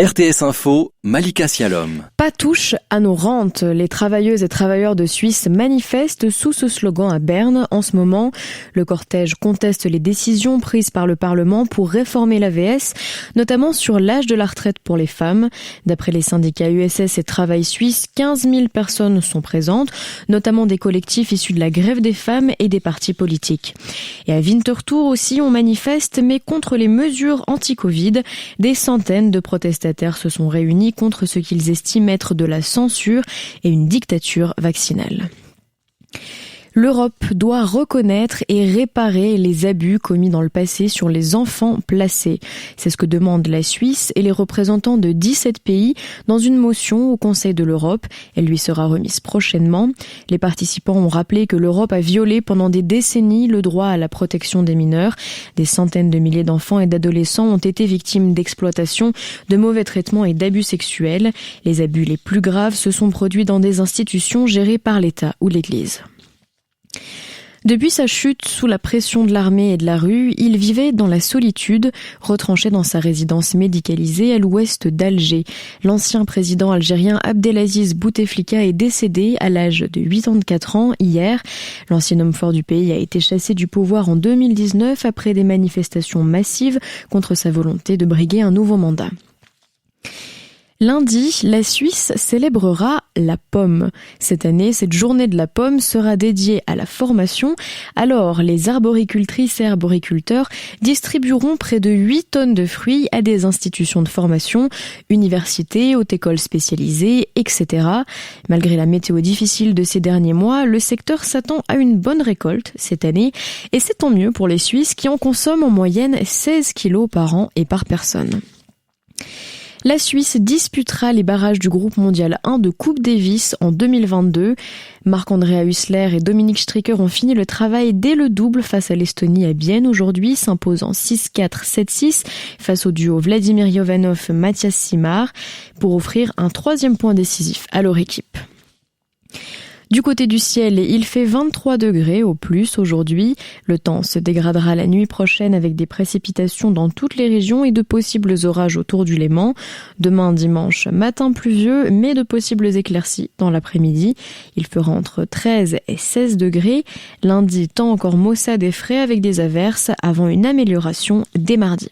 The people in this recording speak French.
RTS Info, Malika Sialom. Pas touche à nos rentes. Les travailleuses et travailleurs de Suisse manifestent sous ce slogan à Berne. En ce moment, le cortège conteste les décisions prises par le Parlement pour réformer l'AVS, notamment sur l'âge de la retraite pour les femmes. D'après les syndicats USS et Travail Suisse, 15 000 personnes sont présentes, notamment des collectifs issus de la grève des femmes et des partis politiques. Et à Winterthur aussi, on manifeste, mais contre les mesures anti-Covid. Des centaines de protestataires se sont réunis contre ce qu'ils estiment être de la censure et une dictature vaccinale. L'Europe doit reconnaître et réparer les abus commis dans le passé sur les enfants placés. C'est ce que demandent la Suisse et les représentants de 17 pays dans une motion au Conseil de l'Europe. Elle lui sera remise prochainement. Les participants ont rappelé que l'Europe a violé pendant des décennies le droit à la protection des mineurs. Des centaines de milliers d'enfants et d'adolescents ont été victimes d'exploitation, de mauvais traitements et d'abus sexuels. Les abus les plus graves se sont produits dans des institutions gérées par l'État ou l'Église. Depuis sa chute sous la pression de l'armée et de la rue, il vivait dans la solitude, retranché dans sa résidence médicalisée à l'ouest d'Alger. L'ancien président algérien Abdelaziz Bouteflika est décédé à l'âge de 84 ans hier. L'ancien homme fort du pays a été chassé du pouvoir en 2019 après des manifestations massives contre sa volonté de briguer un nouveau mandat. Lundi, la Suisse célébrera la pomme. Cette année, cette journée de la pomme sera dédiée à la formation. Alors, les arboricultrices et arboriculteurs distribueront près de 8 tonnes de fruits à des institutions de formation, universités, hautes écoles spécialisées, etc. Malgré la météo difficile de ces derniers mois, le secteur s'attend à une bonne récolte cette année. Et c'est tant mieux pour les Suisses qui en consomment en moyenne 16 kilos par an et par personne. La Suisse disputera les barrages du groupe mondial 1 de Coupe Davis en 2022. Marc-Andrea Hussler et Dominique Stricker ont fini le travail dès le double face à l'Estonie à Bienne aujourd'hui, s'imposant 6-4, 7-6 face au duo Vladimir Jovanov-Mathias Simard pour offrir un 3e point décisif à leur équipe. Du côté du ciel, il fait 23 degrés au plus aujourd'hui. Le temps se dégradera la nuit prochaine avec des précipitations dans toutes les régions et de possibles orages autour du Léman. Demain dimanche, matin pluvieux, mais de possibles éclaircies dans l'après-midi. Il fera entre 13 et 16 degrés. Lundi, temps encore maussade et frais avec des averses avant une amélioration dès mardi.